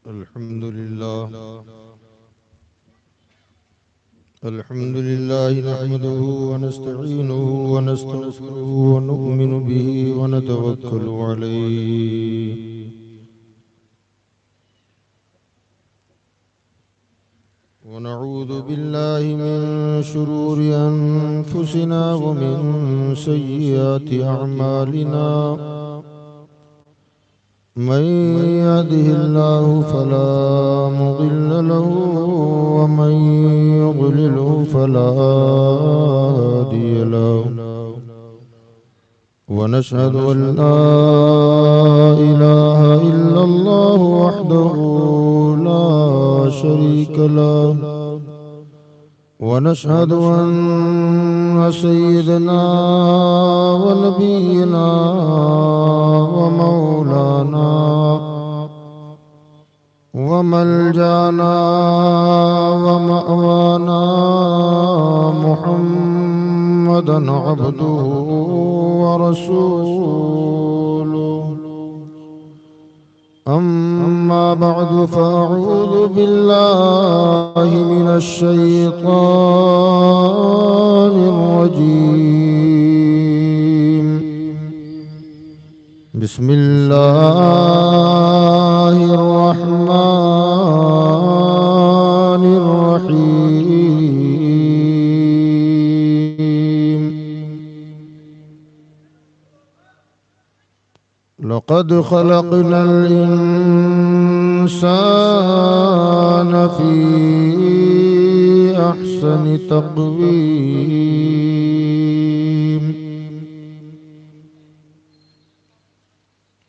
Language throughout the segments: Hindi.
अल्हम्दुलिल्लाह नहमदुहु व नस्तईनुहु व नस्तगफिरुहु व नु'मिनु बिही व नतवक्कलु अलैहि व नऊज़ु बिल्लाहि मिन शुरूरि अनफुसिना व मिन सय्यिआति अअमालिना मन यहदिहिल्लाहु फला मुदिल्ल लहु व मन युद्लिलहु फला हादिय लहु व नशहदु अन ला इलाहा इल्लल्लाहु वहदहु ला शरीक लहु व नशहदु अन्न सय्यदना व नबियना व मौलाना व मलजाना व मअवाना मुहम्मदन अब्दुहु व रसूलुहु अम्मा बअदु फ़अऊज़ु बिल्लाहि मिनश शैतानिर रजीम बिस्मिल्लाहिर रहमानिर रहीम लक़द ख़लक़नल इंसान फ़ी अहसनि तक़वीम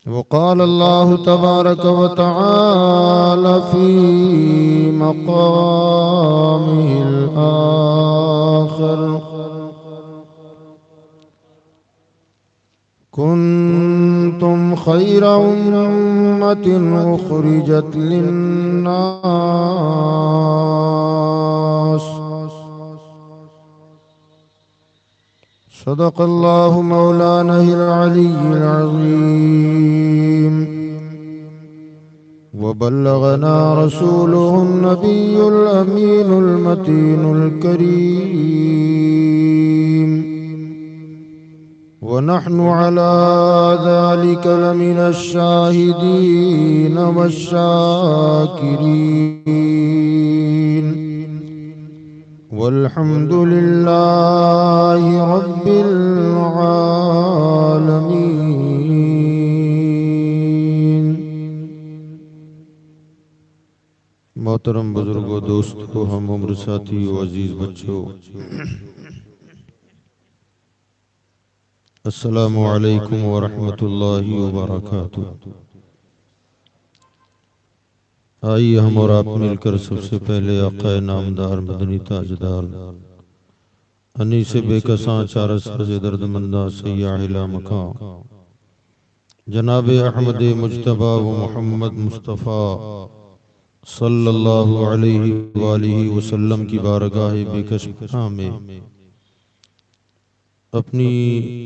वक़ाल अल्लाहु तबारक व तआला फ़ी मक़ामिहिल आख़िर कुन्तुम खैरा उम्मतिन उख़रिजत लिन्नास सदक़ल्लाहु मौलानाहिल अलिय्युल अज़ीम व बल्लगना रसूलुहुन नबियुल अमीनुल मतीनुल करीम वनहनु अला ज़ालिक लमिनश शाहिदीन वश्शाकिरीन वल्हम्दुलिल्लाहि रब्बिल आलमीन। मोहतरम बुजुर्गों, दोस्तों, हम उम्र साथियों, अजीज बच्चों, अस्सलामु अलैकुम व रहमतुल्लाहि व बरकातुहू। आइए हम और आप मिलकर सबसे पहले आक़ाए नामदार मदनी ताजदार अनीस बेकसां चारस से दर्दमंदा सय्याहिला मकां जनाब अहमद मुज्तबा व मोहम्मद मुस्तफ़ा सल्लल्लाहु अलैहि वालिहि वसल्लम की बारगाह बेकशा में अपनी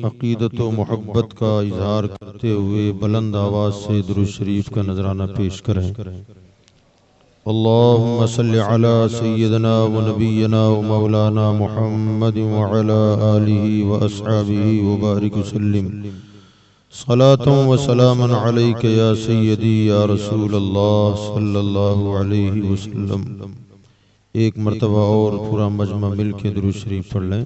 अक़ीदत व मोहब्बत का इजहार करते हुए बुलंद आवाज़ से दुरूद शरीफ का नजराना पेश करें। अल्लाहुम्मा सल्लि अला सय्यिदना व नबिय्यना व मौलाना मुहम्मद व अला आलिहि व अस्हाबिहि व बारिक वसल्लिम सलातन व सलामन अलैका या सय्यदी या रसूल अल्लाह सल्लल्लाहु अलैहि वसल्लम। एक मरतबा और पूरा मजमा मिल के दुरूद शरीफ पढ़ लें।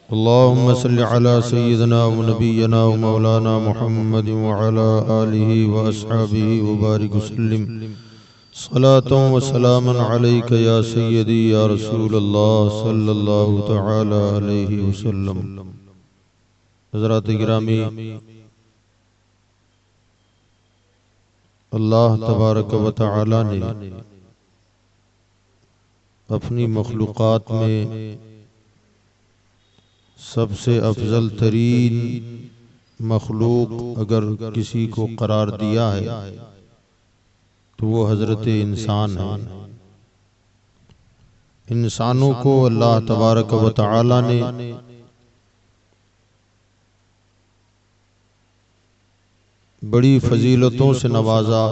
अल्लाहुम्मा सल्लि अला सय्यिदना व नबिय्यना व मौलाना मुहम्मद व अला आलिहि व अस्हाबिहि व बारिक वसल्लिम सलातन व सलामन अलैका या सय्यदी या रसूल अल्लाह सल्लल्लाहु तआला अलैहि वसल्लम। हज़रात गिरामी, अल्लाह तबारक व तआला ने अपनी मखलूक़ात में सबसे अफजल तरीन मखलूक अगर किसी को करार दिया है तो वो हजरत इंसान है। इंसानों को अल्लाह तबारक व तआला ने बड़ी फजीलतों से नवाजा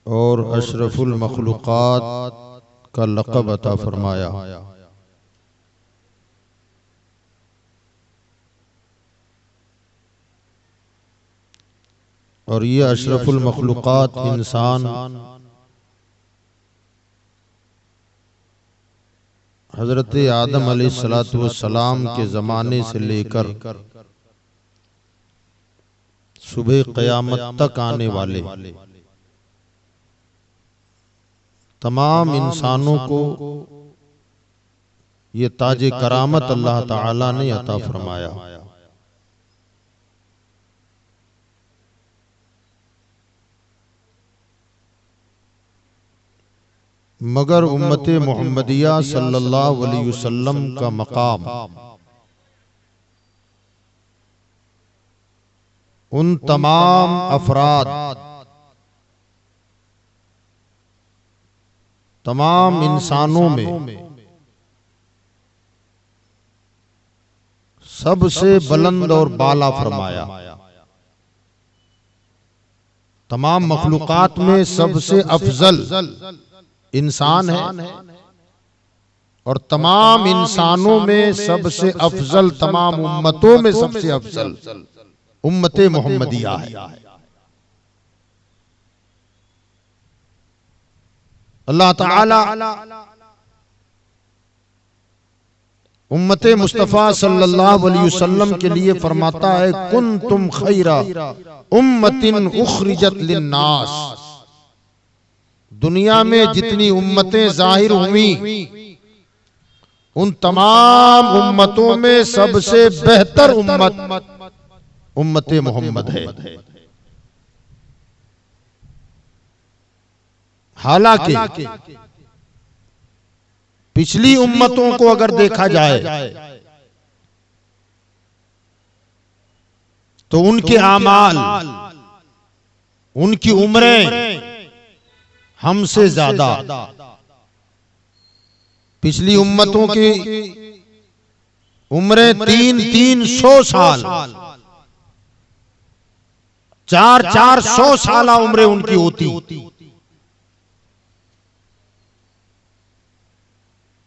और अशरफुल मखलूक़ात का लक़ब अता फरमाया। और ये अशरफुल मखलूक़ात इंसान हज़रत आदम अलैहिस्सलातु वस्सलाम के ज़माने से लेकर सुबह क़यामत तक आने वाले तमाम इंसानों को ये ताज करामत अल्लाह ताला ने अता फरमाया। मगर उम्मत मोहम्मदिया सल्लल्लाहु अलैहि वसल्लम का मकाम उन तमाम अफराद, तमाम इंसानों में सबसे बुलंद और बाला फरमाया। तमाम मखलूकात में सबसे अफजल इंसान है और तमाम इंसानों में सबसे अफजल, तमाम उम्मतों में सबसे अफजल उम्मत मोहम्मदिया है। अल्लाह ताला उम्मत मुस्तफ़ा सल्लल्लाहु अलैहि वसल्लम के लिए फरमाता है, कुंतुम खैरा उम्मतिन उखरिजत लिन्नास। दुनिया में जितनी उम्मतें जाहिर हुई उन तमाम उम्मतों में सबसे बेहतर उम्मत उम्मत मोहम्मद है। हालांकि पिछली उम्मतों को अगर देखा जाए तो उनके आमाल, उनकी उम्रें हमसे ज्यादा, पिछली उम्मतों की उम्रें 300 साल, 400 साल उम्रें उनकी होती।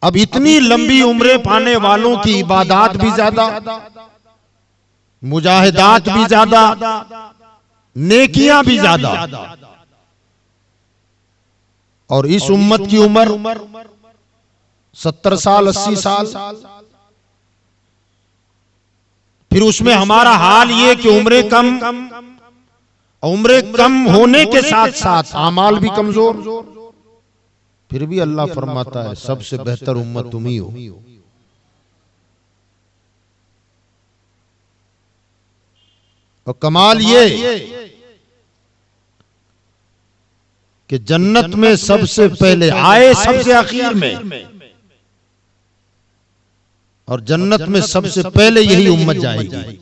अब इतनी लंबी उम्रें पाने वालों की इबादत भी ज्यादा, मुजाहिदात भी ज्यादा, नेकियां भी ज्यादा। और इस उम्मत की उम्र 70 साल 80 साल। फिर उसमें हमारा हाल ये कि उम्रें कम होने के साथ साथ आमाल भी कमजोर। फिर भी अल्लाह फरमाता है सबसे बेहतर उम्मत तुम ही हो। और कमाल ये कि जन्नत में सबसे पहले आए, सबसे आखिर में, और जन्नत में सबसे पहले यही उम्मत जाएगी।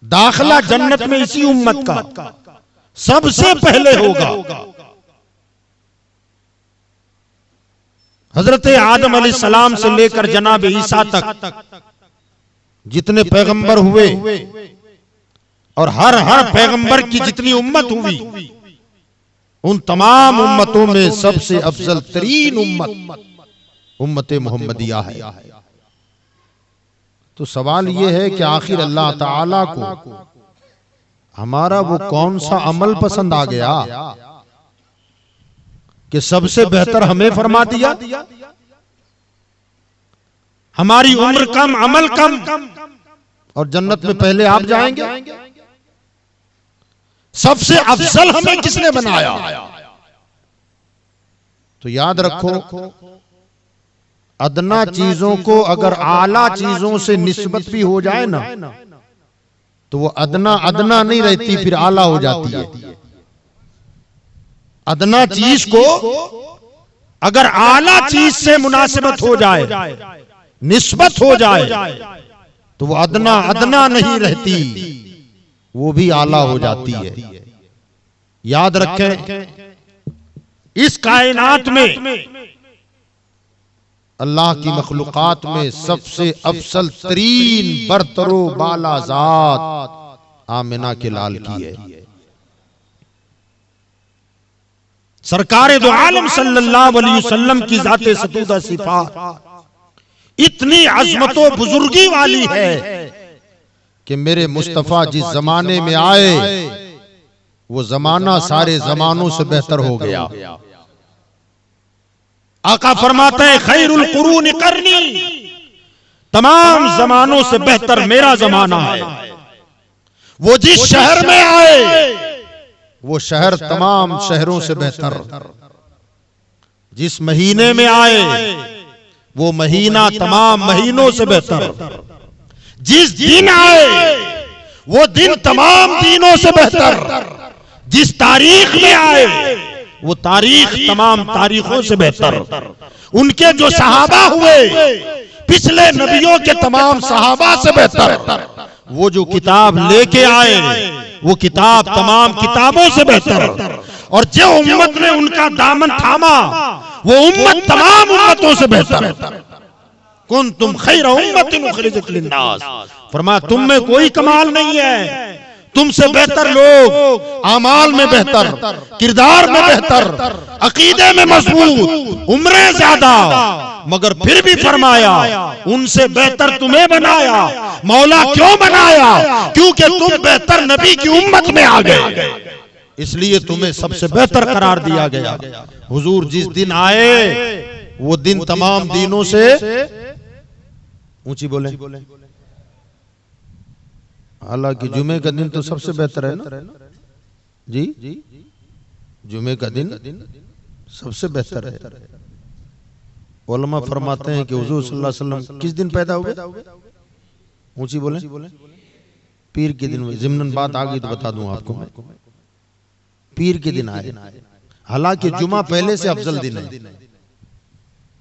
दाखिला जन्नत में इसी उम्मत का सबसे पहले होगा। हजरत आदम अलैहिस्सलाम से लेकर जनाब ईसा तक जितने पैगंबर हुए और हर पैगंबर की जितनी उम्मत हुई, उन तमाम उम्मतों में सबसे अफजल तरीन उम्मत उम्मत मोहम्मदिया है। तो सवाल यह है कि आखिर अल्लाह ताला को हमारा वो कौन सा अमल पसंद आ गया कि सबसे बेहतर हमें फरमा दिया। हमारी उम्र कम, अमल कम, और जन्नत में पहले आप जाएंगे। सबसे अफजल हमें किसने बनाया? तो याद रखो, अदना चीजों को अगर आला चीजों से निस्बत भी हो जाए ना, तो वो अदना नहीं रहती, फिर आला हो जाती है। अदना चीज को अगर आला चीज से मुनासिबत हो जाए, निस्बत हो जाए, तो वो अदना नहीं रहती, वो भी आला हो जाती है। याद रखें, इस कायनात में अल्लाह की मखलूकात में सबसे अफसल तरीन बरतरो बाला जात आमिना के लाल की है। सरकार दो आलम सल्लल्लाहु अलैहि वसल्लम की जाते सतूदा सिफात इतनी अजमतो बुजुर्गी वाली है कि मेरे मुस्तफा जिस जमाने में आए वो जमाना सारे जमानों से बेहतर हो गया। आका फरमाते हैं खैरुल कुरून करनी, तमाम जमानों से बेहतर मेरा जमाना है। वो जिस शहर में आए वो शहर तमाम शहरों से बेहतर, जिस महीने में आए वो महीना तमाम महीनों से बेहतर, जिस दिन आए वो दिन तमाम दिनों से बेहतर, जिस तारीख में आए वो तारीख तमाम तारीखों से बेहतर। उनके जो सहाबा हुए पिछले नबियों के तमाम सहाबा से बेहतर। वो जो किताब लेके आए वो किताब तमाम किताबों से बेहतर। और जो उम्मत ने उनका दामन थामा वो उम्मत तमाम उम्मतों से बेहतर। कुंतुम खैर उम्मतिन उखरिजत लिन्नास, फरमाया तुम में कोई कमाल नहीं है, तुमसे बेहतर लोग आमाल में बेहतर, किरदार में बेहतर, अकीदे में मजबूत, उम्रें ज्यादा, मगर फिर भी फरमाया उनसे बेहतर तुम्हें बनाया। मौला क्यों बनाया? क्योंकि तुम बेहतर नबी की उम्मत में आ गए, इसलिए तुम्हें सबसे बेहतर करार दिया गया। हुजूर जिस दिन आए वो दिन तमाम दिनों से ऊंची बोले। हालांकि जुमे का दिन तो सबसे बेहतर है ना जी, जुमे का दिन सबसे बेहतर है। उलमा फरमाते हैं कि हुजूर सल्लल्लाहु अलैहि वसल्लम किस दिन पैदा हुए? ऊंची बोले। पीर के दिन। ज़िम्नन बात आ गई तो बता दूं आपको, मैं पीर के दिन आए। हालांकि जुमा पहले से अफजल दिन है,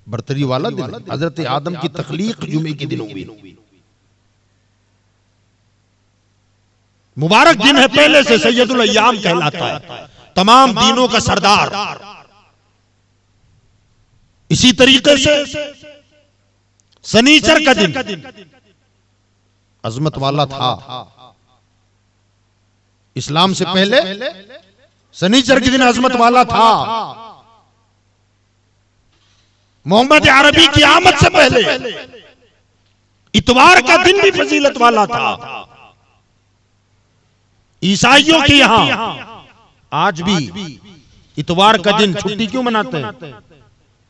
बरतरी वाला दिन है। हजरत आदम की तख्लीक जुमे के दिन हुई, मुबारक दिन है, पहले से सैयदुल अय्याम कहलाता है, तमाम दिनों का सरदार। इसी तरीके से शनीचर का दिन अजमत वाला था। इस्लाम से पहले शनीचर के दिन अजमत वाला था। मोहम्मद अरबी की आमद से पहले इतवार का दिन भी फजीलत वाला था। ईसाइयों के यहां आज भी इतवार का दिन छुट्टी क्यों मनाते हैं?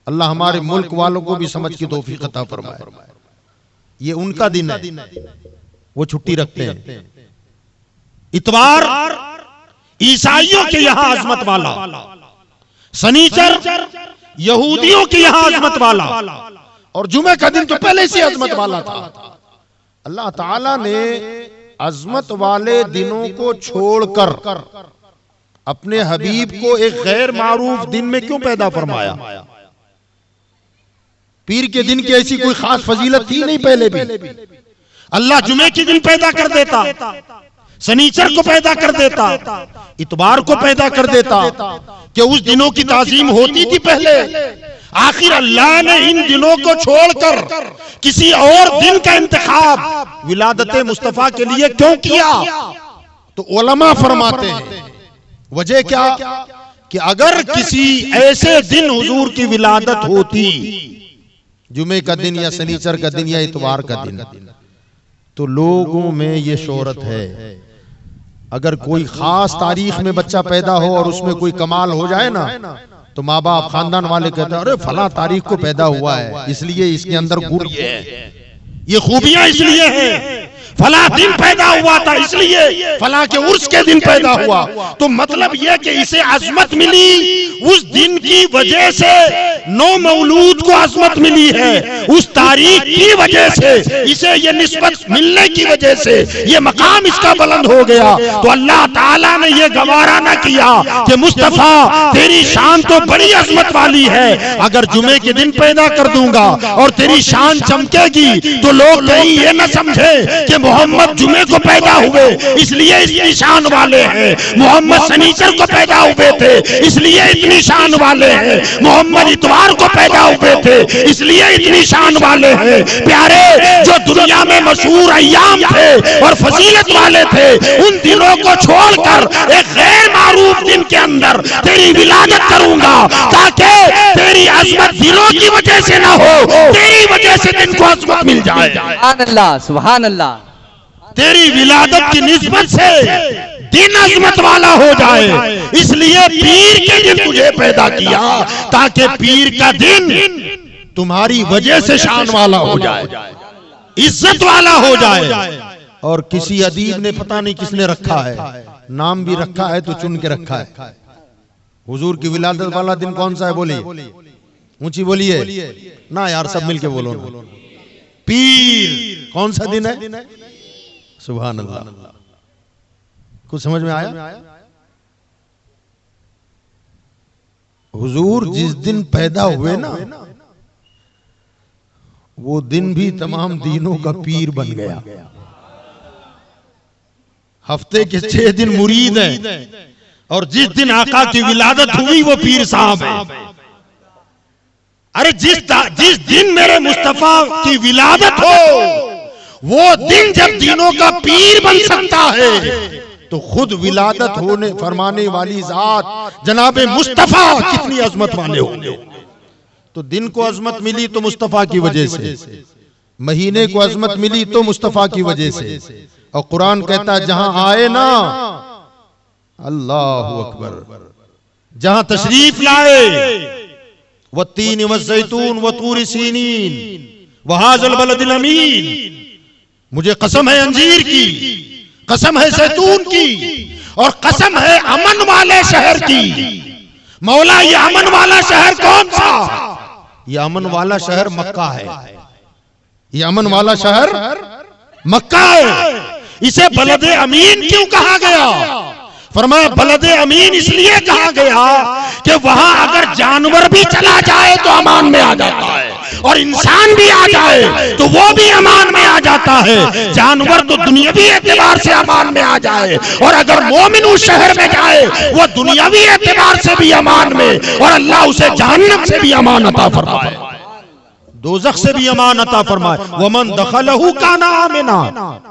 अल्लाह हमारे मुल्क वालों को भी समझ की तौफीक अता फरमाए। ये उनका दिन है, वो छुट्टी रखते हैं। इतवार ईसाइयों के यहां अजमत वाला, शनीचर यहूदियों के यहां अजमत वाला, और जुमे का दिन तो पहले से अजमत वाला था। अल्लाह ताला ने अजमत वाले दिनों को छोड़कर अपने हबीब को एक गैर मारूफ दिन में क्यों पैदा फरमाया? पीर के दिन की ऐसी कोई खास फजीलत थी नहीं पहले भी। अल्लाह जुमे के दिन पैदा कर देता, शनीचर को पैदा कर देता, इतवार को पैदा कर देता, कि उस दिनों की ताजीम होती थी पहले। आखिर अल्लाह ने इन दिनों को छोड़कर किसी और दिन का इंतखाब विलादत मुस्तफा के लिए क्यों किया? तो उलमा फरमाते हैं वजह क्या कि अगर किसी ऐसे दिन हुजूर की विलादत होती, जुमे का दिन या शनीचर का दिन या इतवार का दिन, तो लोगों में ये शोहरत है। अगर कोई खास तारीख में बच्चा पैदा हो और उसमें कोई कमाल हो जाए ना, तो माँ बाप खानदान वाले कहते हैं अरे फला तारीख को पैदा हुआ है, इसलिए इसके अंदर गुण ये है, ये खूबियां इसलिए हैं, फला दिन पैदा हुआ था इसलिए फला के उर्स के दिन पैदा हुआ। तो मतलब यह कि इसे अजमत मिली उस दिन की वजह से, 9 मौलूद को अजमत मिली है उस तारीख की वजह से, इसे ये निस्बत मिलने की वजह से ये मकाम इसका बुलंद हो गया। तो अल्लाह ताला ने ये गवारा न किया कि मुस्तफा तेरी शान तो बड़ी अजमत वाली है, अगर जुमे के दिन पैदा कर दूंगा और तेरी शान चमकेगी तो लोग कहीं ये न समझे कि मोहम्मद जुमे को पैदा हुए इसलिए इतनी शान वाले हैं, मोहम्मद शनीचर को पैदा हुए थे इसलिए इतनी शान वाले हैं, मोहम्मद इतवार को पैदा हुए थे इसलिए इतनी शान वाले हैं। प्यारे, जो दुनिया में मशहूर अय्याम थे और फजीलत वाले थे, उन दिनों को छोड़कर एक गैर मारूफ दिन के अंदर तेरी विलादत करूंगा ताकि तेरी अजमत दिनों की वजह से ना हो, तेरी वजह से दिन को अजमत मिल जाए। सुभान अल्लाह, सुभान अल्लाह। तेरी विलादत की निस्बत से दिन अजमत वाला हो जाए, इसलिए पीर के दिन तुझे पैदा किया ताकि पीर का दिन तुम्हारी वजह से शान वाला हो जाए, इज्जत वाला हो जाए। और किसी अदीब ने पता नहीं किसने रखा है, नाम भी रखा है तो चुन के रखा है। हुजूर की विलादत वाला दिन कौन सा है? बोलिए, ऊंची बोलिए ना यार, सब मिलके बोलो ना। पीर कौन सा दिन है? सुभान अल्लाह। कुछ समझ में आया? हुजूर जिस दिन पैदा हुए ना, वो दिन भी तमाम दीनों का पीर बन गया। हफ्ते के 6 दिन मुरीद हैं और जिस दिन आका की विलादत हुई वो पीर साहब है। अरे जिस दिन मेरे मुस्तफा की विलादत हो, वो दिन जब दीनों का पीर बन सकता है, तो खुद विलादत होने फरमाने वाली जात जनाबे मुस्तफा कितनी अजमत वाले होंगे। तो दिन को अजमत मिली तो मुस्तफा की वजह से, महीने को अजमत मिली तो मुस्तफा की वजह से। और कुरान कहता है जहां आए ना, अल्लाहु अकबर, जहां तशरीफ लाए, वत्तीन वज़ैतून वतूर सीनीन वहाज़ल बलदिल अमीन, मुझे कसम है अंजीर की, कसम है जैतून की, और कसम है अमन वाले शहर की। मौला, ये अमन वाला शहर कौन सा? ये अमन वाला शहर मक्का है। ये अमन वाला शहर मक्का है। इसे बलदे अमीन क्यों कहा गया? फरमाया बलदे अमीन इसलिए कहा गया कि वहां अगर जानवर भी चला जाए तो अमान में आ जाता है, और इंसान भी आ जाए तो वो भी अमान में आ जाता है। जानवर तो दुनियावी एतबार से अमान में आ जाए, और अगर मोमिन उस शहर में जाए वो दुनियावी एतबार से भी अमान में, और अल्लाह उसे जहन्नम से भी अमान अता फरमाए, दोज़ख से भी अमान अता फरमाए। वमन दखलहु काना आमिना,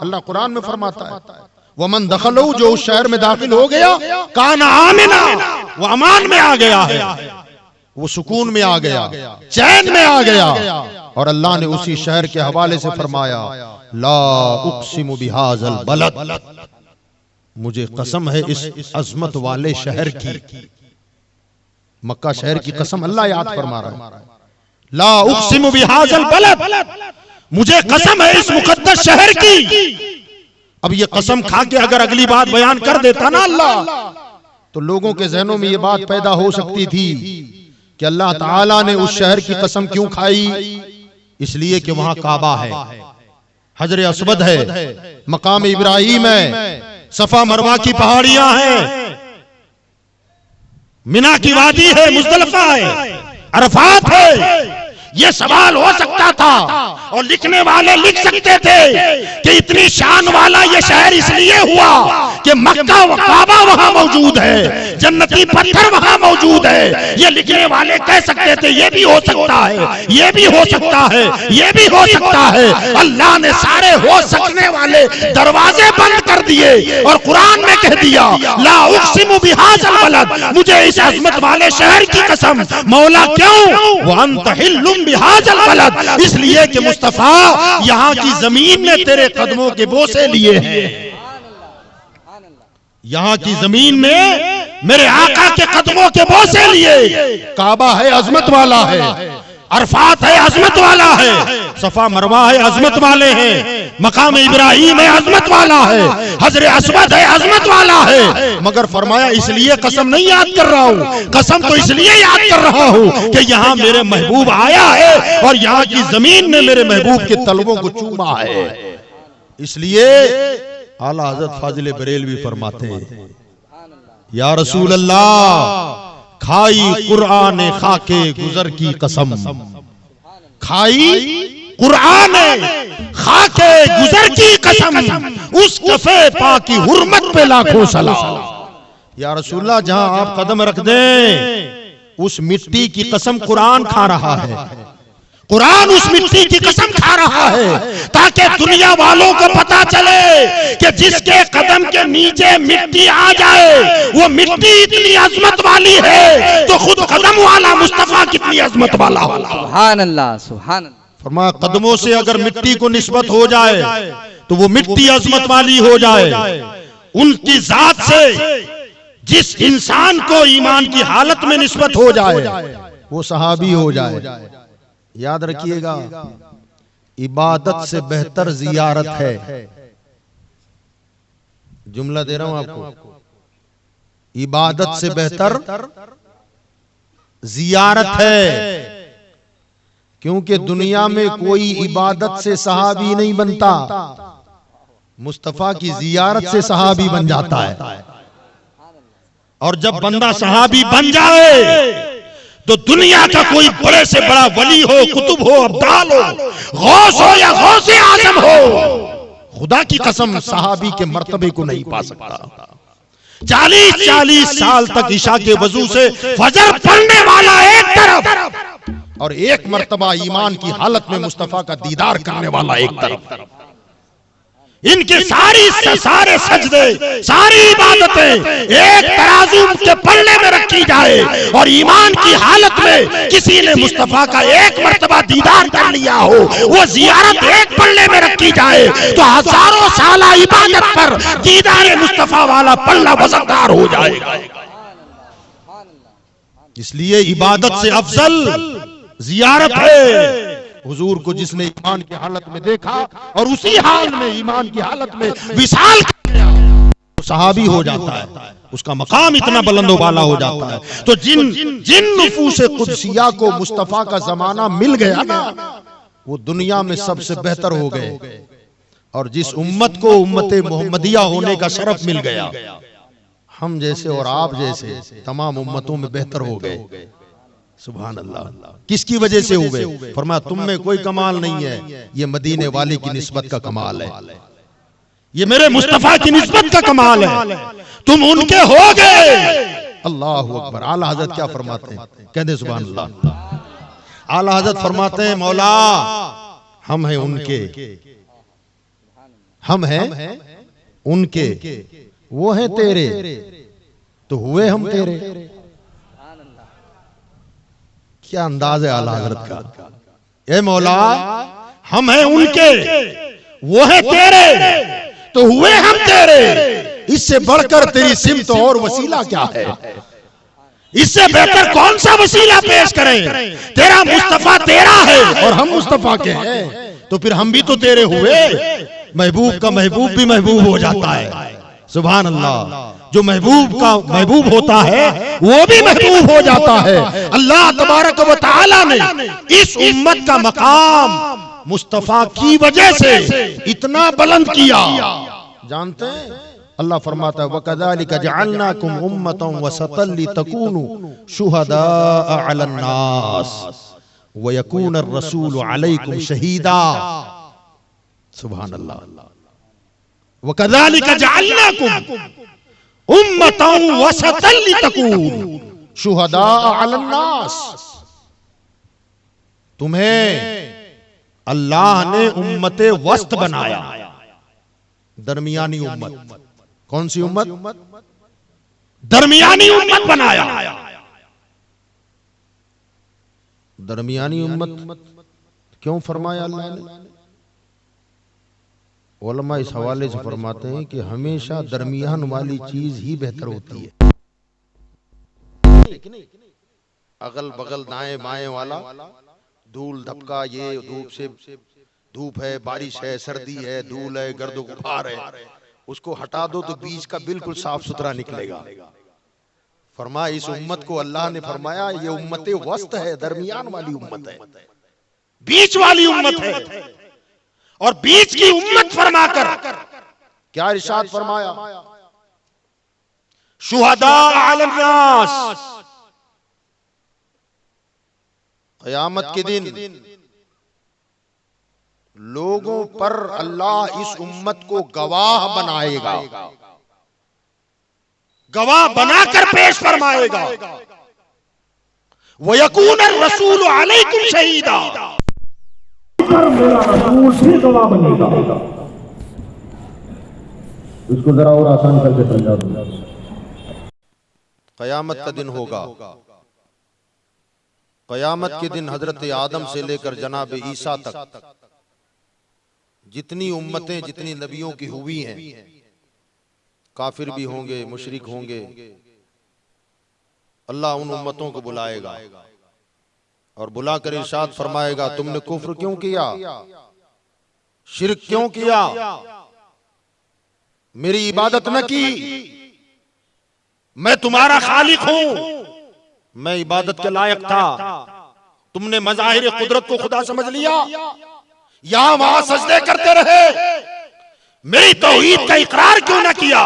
अल्लाह कुरान में फरमाता है वमन दखलहु, जो उस शहर में दाखिल हो गया, काना आमिना, वो अमान में आ गया है, वो सुकून में आ गया, चैन में आ गया। और अल्लाह ने उसी शहर के हवाले से फरमाया ला उक़सिमु बिहाज़ल बलद, मुझे कसम है इस अजमत वाले शहर की। मक्का शहर की कसम अल्लाह याद फरमा रहा है, ला उक़सिमु बिहाज़ल बलद, मुझे कसम है इस मुक़द्दस शहर की। अब ये कसम खा के अगर अगली बात बयान कर देता ना अल्लाह, तो लोगों के जहनों में ये बात पैदा हो सकती थी कि अल्लाह ताला ने उस शहर की कसम क्यों खाई? इसलिए कि वहां काबा है, हजर अस्वद है, मकाम इब्राहिम है, सफा मरवा की पहाड़ियां हैं, मिना की वादी है, मुज़दलिफा है, अरफात है। ये सवाल हो सकता था और लिखने वाले लिख सकते थे कि इतनी शान वाला ये शहर इसलिए हुआ कि मक्का व काबा वहां मौजूद है, जन्नती पत्थर वहां मौजूद है। ये लिखने वाले कह सकते थे ये भी हो सकता है, ये भी हो सकता है, ये भी हो सकता है। अल्लाह ने सारे हो सकने वाले दरवाजे बंद कर दिए और कुरान में कह दिया ला उक़सिमु बिहाज़ल बलद, मुझे इस अज़मत वाले शहर की कसम। मौला क्यों? व अंत हिल्लुम बिहाज़ल बलद, इसलिए कि मुस्तफा यहाँ की जमीन में तेरे कदमों के बोसे लिए हैं, यहाँ की जमीन में मेरे आका के कदमों के बोसे लिए। काबा है अजमत वाला है, अरफात है अजमत वाला है, सफा मरवा है अजमत वाले हैं, मकाम इब्राहिम है अजमत वाला है, हजर अस्वद है अजमत वाला है। मगर फरमाया इसलिए कसम नहीं याद कर रहा हूँ, कसम तो इसलिए याद कर रहा हूँ कि यहाँ मेरे महबूब आया है और यहाँ की जमीन में मेरे महबूब के तलवों को चूमा है। इसलिए आला हज़रत फाजिल बरेलवी फरमाते हैं या रसूल अल्लाह, खाई कुरान खाके गुजर की कसम, खाई कुरान खाके गुजर की कसम, उस कफे पा की हुर्मत पे लाखों सलाम। या रसूलल्लाह, जहां आप कदम रख दें उस मिट्टी की कसम कुरान खा रहा है। कुरान उस मिट्टी की कसम खा रहा है ताकि दुनिया वालों को पता चले कि जिसके कदम के नीचे मिट्टी आ जाए वो मिट्टी इतनी अजमत वाली है, तो खुद कदम वाला मुस्तफा कितनी अजमत वाला होगा। सुभान अल्लाह, सुभान अल्लाह। फरमाया कदमों से अगर मिट्टी को निस्बत हो जाए तो वो मिट्टी अजमत वाली हो जाए। उनकी जात से जिस इंसान को ईमान की हालत में निस्बत हो जाए वो सहाबी हो जाए। याद रखिएगा, इबादत से बेहतर जियारत है। जुमला दे रहा हूं आपको, इबादत से बेहतर जियारत है। क्योंकि दुनिया में कोई इबादत से सहाबी नहीं बनता, मुस्तफा की जियारत से सहाबी बन जाता है। और जब बंदा सहाबी बन जाए तो दुनिया का कोई बड़े से बड़ा वली हो, कुतुब हो, अब्दाल हो, गौस हो या गौसे आजम हो, खुदा की कसम सहाबी के मर्तबे को नहीं पा सकता। 40-40 साल तक इशा के वजू से फजर पढ़ने वाला एक तरफ और एक मर्तबा ईमान की हालत में मुस्तफा का दीदार करने वाला एक तरफ। इनके सारे सजदे, सारी इबादतें एक तराजू के पल्ले में रखी जाए और ईमान की हालत में किसी ने मुस्तफा का एक मर्तबा दीदार कर लिया हो, वो जियारत एक पल्ले में रखी जाए तो हजारों साल इबादत पर दीदार मुस्तफा वाला पल्ला वजनदार हो जाएगा। इसलिए इबादत से अफजल जियारत है। हुजूर को जिसने ईमान की हालत में देखा और उसी हाल में ईमान की हालत में विशाल सहाबी हो जाता है, उसका मकाम इतना बुलंद वाला हो जाता है। तो जिन नफूस कुदसिया को मुस्तफा का जमाना मिल गया ना, वो दुनिया में सबसे बेहतर हो गए। और जिस उम्मत को उम्मत मोहम्मदिया होने का शरफ मिल गया, हम जैसे और आप जैसे तमाम उम्मतों में बेहतर हो गए। सुभान अल्लाह। किसकी वजह से हुए? फरमाया तुम में कोई कमाल नहीं है, ये मदीने वाले की निस्बत का कमाल है, ये मेरे मुस्तफा की निस्बत का कमाल है, तुम उनके हो गए। अल्लाह अकबर। आला हजरत क्या फरमाते हैं? कहते सुभान अल्लाह। आला हजरत फरमाते हैं मौला हम हैं उनके, हम हैं उनके, वो हैं तेरे, तो हुए हम तेरे। क्या अंदाज है आला हजरत का। ए मौला हम हैं उनके, वो है तेरे, तो हुए हम तेरे। इससे बढ़कर तेरी सिमत और वसीला क्या है? इससे बेहतर कौन सा वसीला पेश करें? तेरा मुस्तफा तेरा है और हम मुस्तफा के हैं, तो फिर हम भी तो तेरे हुए। महबूब का महबूब भी महबूब हो जाता है। सुभान अल्लाह। जो महबूब का महबूब होता है वो भी महबूब हो जाता है। अल्लाह तबारक व तआला ने इस उम्मत का मकाम मुस्तफा की वजह से इतना बुलंद किया। जानते हैं अल्लाह फरमाता है वकज़ालिक जअलनाकुम उम्मतन वसतन लितकूनु शुहदाअ अलन नास व यकून अर्रसूलु अलैकुम शहीदा। सुभान अल्लाह। वकज़ालिक जअलनाकुम उम्मतन वसतन लितकूनु शुहदाअ अलन नास। तुम्हें अल्लाह ने उम्मते वस्त बनाया, दरमियानी उम्मत। कौन सी उम्मत? दरमियानी उम्मत बनाया। दरमियानी उम्मत क्यों फरमाया अल्लाह ने? उलमा इस हवाले से फरमाते हैं कि हमेशा दरमियान वाली चीज ही बेहतर होती है। अगल बगल दाएं बाएं वाला धूल धपका, ये धूप से धूप है, बारिश है, सर्दी है, धूल है, गर्द गुबार है, उसको हटा दो तो बीच का बिल्कुल साफ सुथरा निकलेगा। फरमाया इस उम्मत को अल्लाह ने फरमाया ये उम्मत वस्त है, दरमियान वाली उम्मत है, बीच वाली उम्मत है। और बीच की उम्मत फरमाकर क्या इरशाद फरमाया? शुहदा अलन नास। क़यामत के दिन लोगों पर अल्लाह इस उम्मत को गवाह बनाएगा, गवाह बनाकर पेश फरमाएगा। वयकून रसूल अलैकुम शहीदा, मेरा रसूल भी गवाह बनेगा। इसको जरा और आसान करके समझा दूंगा। कयामत का दिन होगा। कयामत के दिन हजरत आदम से लेकर जनाब ईसा तक जितनी उम्मतें, जितनी नबियों की हुई हैं, काफिर भी होंगे, मुशरिक होंगे, अल्लाह उन उम्मतों को बुलाएगा और बुलाकर इरशाद फरमाएगा, तुमने कुफ्र क्यों किया, शिर्क क्यों किया, मेरी इबादत न की। मैं तुम्हारा खालिक हूं, मैं इबादत के लायक था, तुमने मज़ाहिर कुदरत को खुदा समझ लिया, यहां वहां सजदे करते रहे, मेरी तौहीद का इकरार क्यों न किया।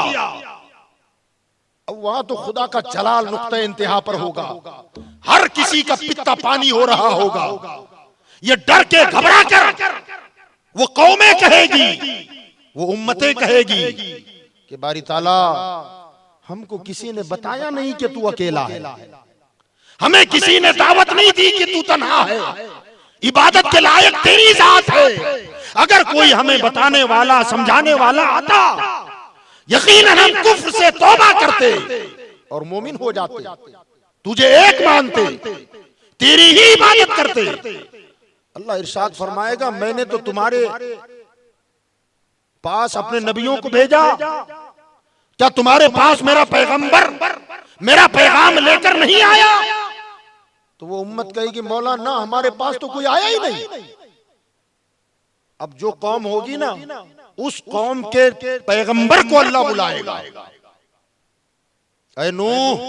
अब वहां तो खुदा का जलाल नुक्ते इंतहा पर होगा, हर किसी का पित्ता पानी हो रहा होगा। ये डर के घबरा कर वो कौमें कहेगी, वो उम्मतें कहेगी कि बारी ताला हमको किसी ने बताया नहीं कि तू अकेला है, हमें किसी ने दावत नहीं दी कि तू तन्हा है, इबादत के लायक तेरी जात है। अगर कोई हमें बताने वाला, समझाने वाला आता, यकीनन हम कुफ्र से तौबा करते और मोमिन हो जाते, तुझे एक मानते, तेरी ही इबादत करते। अल्लाह इरशाद फरमाएगा, मैंने तो तुम्हारे पास अपने नबियों को भेजा, क्या तुम्हारे पास मेरा पैगंबर मेरा पैगाम लेकर नहीं आया। तो वो उम्मत कहेगी, मौला ना, हमारे पास तो कोई आया ही नहीं। अब जो कौम होगी ना, उस कौम के पैगंबर को अल्लाह बुलाएगा। ऐ नूह,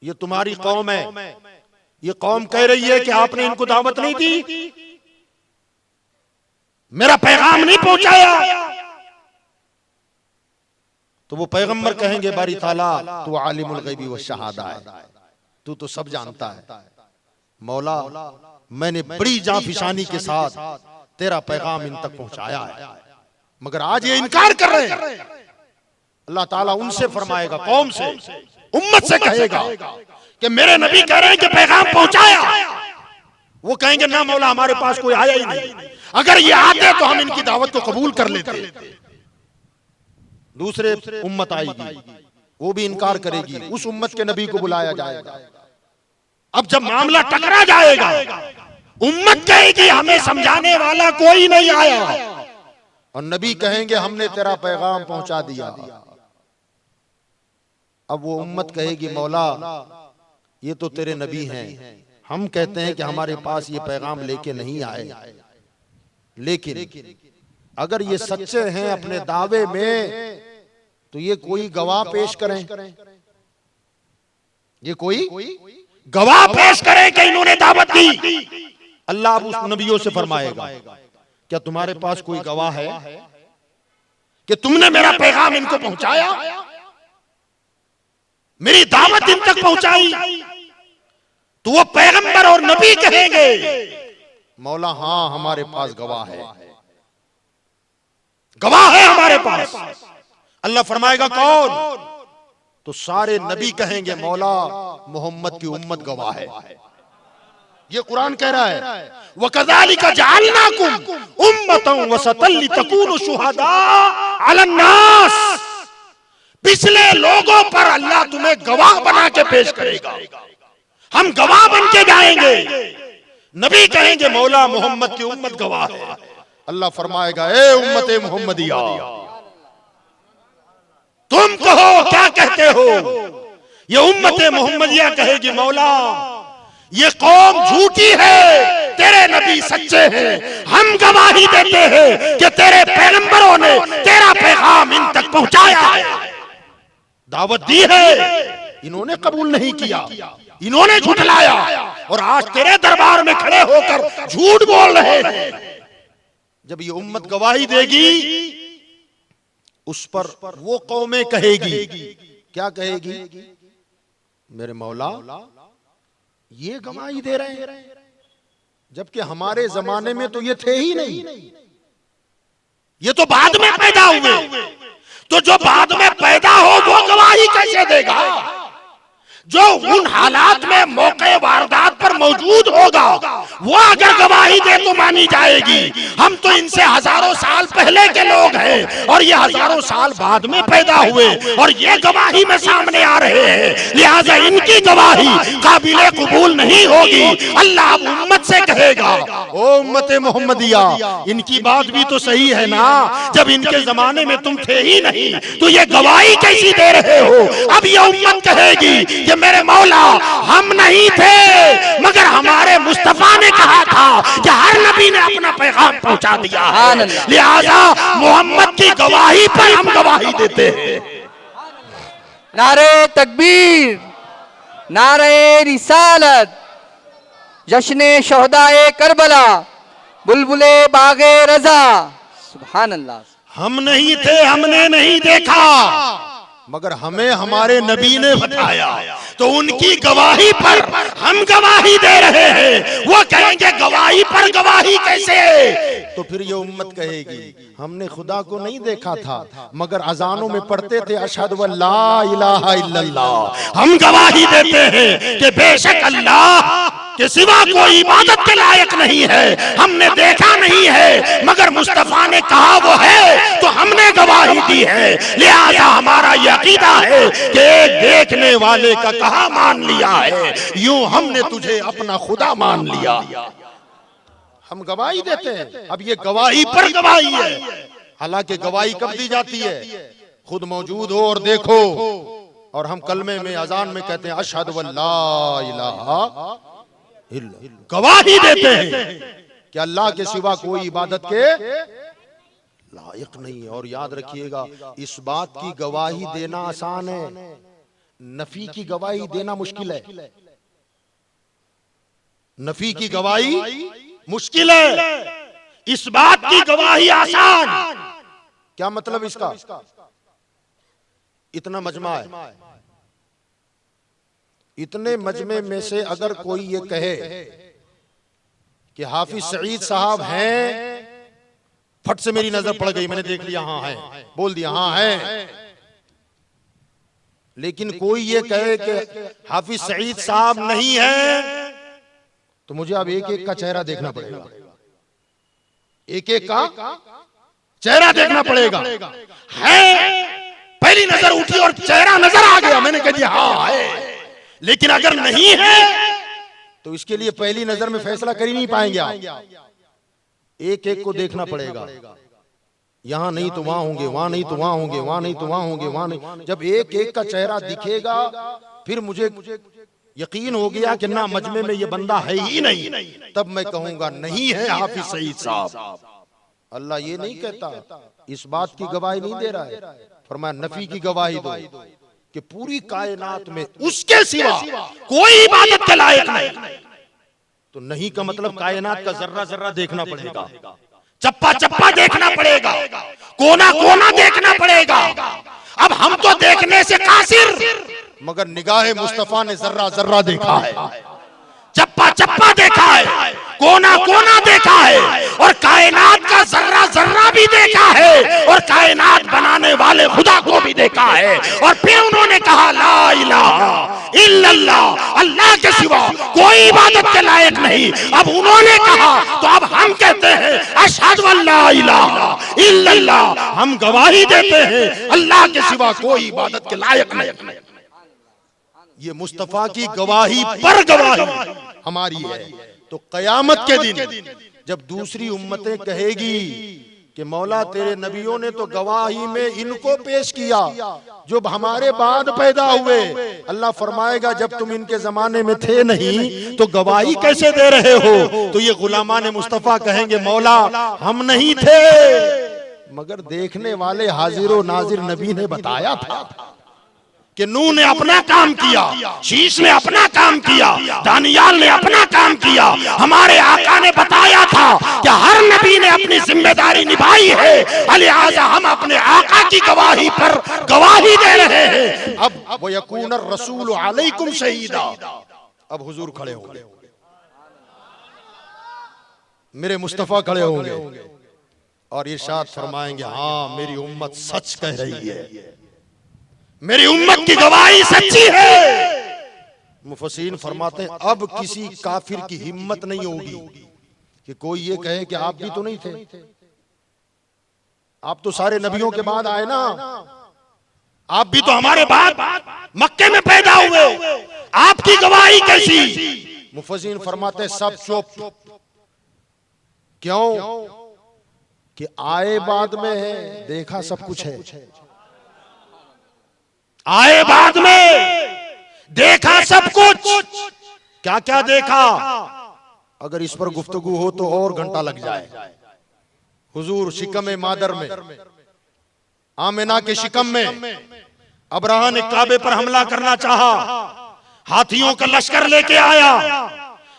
ये तुम्हारी कौम है, ये कौम कह रही है कि आपने इनको दावत नहीं दी, मेरा पैगाम नहीं पहुंचाया। तो वो पैगंबर कहेंगे, बारी ताला तू आलिमुल गैबी व शहादा है, तू तो सब जानता है, मौला मैंने बड़ी जाफिशानी के साथ तेरा पैगाम इन तक पहुंचाया है, मगर आज ये इनकार कर रहे हैं। अल्लाह ताला उनसे फरमाएगा, कौम से, उम्मत से कहेगा कि मेरे नबी कह रहे हैं कि पैगाम पहुंचाया। वो कहेंगे, ना मौला, हमारे पास कोई आया ही नहीं, अगर ये आते तो हम इनकी दावत को कबूल कर लेते। दूसरे उम्मत आएगी, वो भी इनकार करेगी, उस उम्मत के नबी को बुलाया जाएगा। अब जब मामला टकरा जाएगा, उम्मत कहेगी हमें समझाने वाला कोई नहीं आया, और नबी कहेंगे हमने तेरा पैगाम पहुंचा दिया। अब वो उम्मत कहेगी, मौला ये तो तेरे नबी हैं, हम कहते हैं कि हमारे पास ये पैगाम लेके नहीं आए, लेकिन अगर ये सच्चे हैं अपने दावे में तो ये कोई गवाह पेश करें, ये कोई गवाह पेश करें कि इन्होंने दावत दी। अल्लाह अब उस नबियों से फरमाएगा, क्या तुम्हारे पास कोई गवाह है कि तुमने मेरा पैगाम इनको पहुंचाया, मेरी दावत इन तक पहुंचाई। तो वो पैगंबर और नबी कहेंगे, मौला हाँ हमारे पास गवाह है, गवाह है हमारे पास। अल्लाह फरमाएगा कौन, तो सारे नबी कहेंगे, मौला मोहम्मद की उम्मत गवाह है। ये कुरान कह रहा है, वकज़ालिका जअलनाकुम उम्मतन वसतन लितकूनु शुहदा अलन नास। पिछले लोगों पर अल्लाह तुम्हें गवाह बना के पेश करेगा, हम गवाह बन के जाएंगे। नबी कहेंगे, मौला मोहम्मद की उम्मत गवाह है। अल्लाह फरमाएगा, ए उम्मत मोहम्मदिया, तुम कहो क्या कहते हो। ये उम्मत मोहम्मदिया कहेगी, मौला ये कौम झूठी है, तेरे नबी सच्चे हैं, हम गवाही देते हैं कि तेरे पैगंबरों ने तेरा पैगाम इन तक पहुंचाया है, दावत दी है, इन्होंने कबूल नहीं किया, इन्होंने झुठलाया, और आज तेरे दरबार में खड़े होकर झूठ बोल रहे हैं। जब ये उम्मत गवाही देगी, उस पर वो कौमें कहेगी, क्या कहेगी, मेरे मौला ये गवाही दे रहे हैं, जबकि हमारे जमाने में तो ये थे ही नहीं, ये तो बाद में पैदा हुए। तो जो बाद में पैदा हो वो गवाही कैसे देगा? जो उन हालात में मौके वारदात पर मौजूद होगा वो अगर गवाही दे तो मानी जाएगी। हम तो इनसे हजारों साल पहले के लोग हैं और ये हजारों साल बाद में पैदा हुए और ये गवाही में सामने आ रहे हैं, लिहाजा इनकी गवाही काबिले कबूल नहीं होगी। अल्लाह उम्मत से कहेगा, ओ उम्मत मोहम्मदिया, इनकी बात भी तो सही है ना, जब इनके जमाने में तुम थे ही नहीं तो ये गवाही कैसी दे रहे हो? अब ये उम्मत कहेगी कि मेरे मौला हम नहीं थे मगर हमारे मुस्तफा ने कहा था कि हर नबी ने अपना पैगाम पहुंचा दिया है, लिहाजा मोहम्मद की गवाही पर हम गवाही देते हैं। नारे तकबीर, नारे रिसालत, जश्ने शहदाए करबला, बुलबुले बागे रजा। सुभान अल्लाह। हम नहीं थे, हमने नहीं देखा, मगर हमें हमारे नबी ने बताया, तो उनकी गवाही पर हम गवाही दे रहे हैं। वो कहेंगे गवाही पर गवाही कैसे? तो फिर ये उम्मत कहेगी हमने खुदा को नहीं देखा था मगर अजानों में पढ़ते थे अशहदु अल्ला इलाहा इल्लल्लाह। हम गवाही देते हैं कि बेशक अल्लाह के सिवा कोई इबादत के लायक नहीं है, हमने देखा नहीं है मगर मुस्तफा ने कहा वो है तो हमने गवाही दी है। लिहाजा हमारा यह अकीदा है कि एक देखने वाले का कहा मान लिया है, यूं हमने तुझे अपना खुदा मान लिया। हम गवाही देते हैं। अब ये गवाही पर गवाही है। हालांकि गवाही कब दी जाती है? खुद मौजूद हो और देखो। और हम कलमे में अजान में कहते हैं अशहदु अल्ला इलाहा इल्लल्लाह, गवाही देते हैं कि अल्लाह के सिवा कोई इबादत के लायक नहीं है। और याद रखिएगा इस बात की गवाही देना आसान है, नफी की गवाही देना मुश्किल है। नफी की गवाही मुश्किल है, इस बात की गवाही आसान। क्या मतलब इसका? इतना मजमा है, इतने मजमे में से अगर कोई ये कहे कि हाफिज सईद साहब हैं, फट से मेरी नजर पड़ गई, मैंने देख लिया हाँ है, बोल दिया हाँ है। लेकिन कोई ये कहे कि हाफिज सईद साहब नहीं है, तो मुझे अब एक एक का चेहरा देखना पड़ेगा, एक एक का चेहरा देखना पड़ेगा। है, पहली नजर उठी और चेहरा नजर आ गया, मैंने कह दिया हाँ है। लेकिन अगर नहीं है तो इसके लिए पहली नजर में फैसला कर ही नहीं पाएंगे आप, एक एक को देखना पड़ेगा। यहां नहीं तो वहां होंगे, वहां नहीं तो वहां होंगे, वहां नहीं तो वहां होंगे, वहां नहीं। जब एक एक का चेहरा दिखेगा फिर मुझे यकीन हो गया कि ना मजमे में ये बंदा है ही नहीं, तब मैं कहूंगा नहीं है हाफिज सईद साहब। अल्लाह ये नहीं कहता, इस बात की गवाही नहीं दे रहा है, फरमाया नफी की गवाही दो कि पूरी कायनात में उसके सिवा कोई इबादत के लायक नहीं। तो नहीं का मतलब कायनात का जर्रा जर्रा देखना पड़ेगा, चप्पा चप्पा देखना पड़ेगा, कोना कोना देखना पड़ेगा। अब हम तो देखने से कासिर, मगर निगाहे मुस्तफा ने जर्रा जर्रा देखा है, चप्पा चप्पा देखा है, कोना कोना देखा है और कायनात का जर्रा जर्रा भी देखा है और कायनात बनाने वाले खुदा को भी देखा है। और फिर उन्होंने कहा ला इलाहा इल्लल्लाह, अल्लाह के सिवा कोई इबादत के लायक नहीं। अब उन्होंने कहा तो अब हम कहते हैं अशहदु अल्ला इलाहा इल्लल्लाह, हम गवाही देते हैं अल्लाह के सिवा कोई इबादत के लायक नहीं। ये मुस्तफा की गवाही पर गवाही हमारी है। तो कयामत के दिन जब दूसरी उम्मतें कहेगी कि मौला तेरे नबियों ने तो गवाही में इनको पेश किया जो हमारे बाद पैदा हुए, अल्लाह फरमाएगा जब तुम इनके जमाने में थे नहीं तो गवाही कैसे दे रहे हो? तो ये गुलामान मुस्तफा कहेंगे मौला हम नहीं थे मगर देखने वाले हाजिर नाजिर नबी ने बताया था कि नूह ने अपना काम किया, शीश ने अपना काम किया, दानियाल ने अपना काम किया। हमारे आका ने बताया था कि हर नबी ने अपनी जिम्मेदारी निभाई है, लिहाजा हम अपने आका की गवाही पर गवाही दे रहे हैं। अब वो यकून रसूल अलैकुम शहीदा, अब हुजूर खड़े हो गए। मेरे मुस्तफा खड़े होंगे और इरशाद फरमाएंगे, हाँ मेरी उम्मत सच कह रही है, मेरी उम्मत की गवाही सच्ची है। मुफस्सिरीन फरमाते हैं अब किसी काफिर की हिम्मत नहीं होगी कि कोई ये कहे कि आप भी तो नहीं थे, आप तो सारे नबियों के बाद आए ना, आप भी तो हमारे बाद मक्के में पैदा हुए, आपकी गवाही कैसी? मुफस्सिरीन फरमाते हैं सब चुप। क्यों? कि आए बाद में है, देखा सब कुछ है। आए बाद में देखा सब कुछ, क्या क्या देखा? अगर इस पर गुफ्तगू हो तो और घंटा लग जाए। हुजूर शिकम मादर में, आमिना के शिकम में अब्राहा ने काबे पर हमला करना चाहा, हाथियों का लश्कर लेके आया,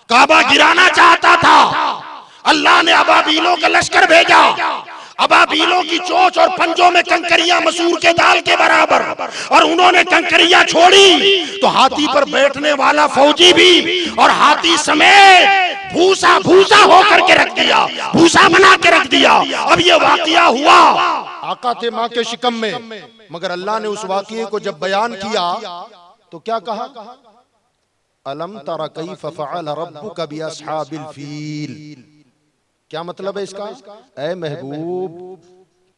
काबा गिराना चाहता था। अल्लाह ने अबाबीलों का लश्कर भेजा, अबाबीलों की चोंच और पंजों में कंकरियां मसूर के दाल के बराबर, और उन्होंने कंकरियां छोड़ी तो हाथी पर बैठने वाला फौजी भी और हाथी समेत भूसा भूसा होकर के रख दिया, भूसा बना के रख दिया। अब ये वाकया हुआ, आका थे माँ के शिकम में, मगर अल्लाह ने उस वाकये को जब बयान किया तो क्या कहा? अलम तरा कैफ फअल रब्बुका बिअस्हाबिल फील। क्या मतलब है इसका? ऐ महबूब,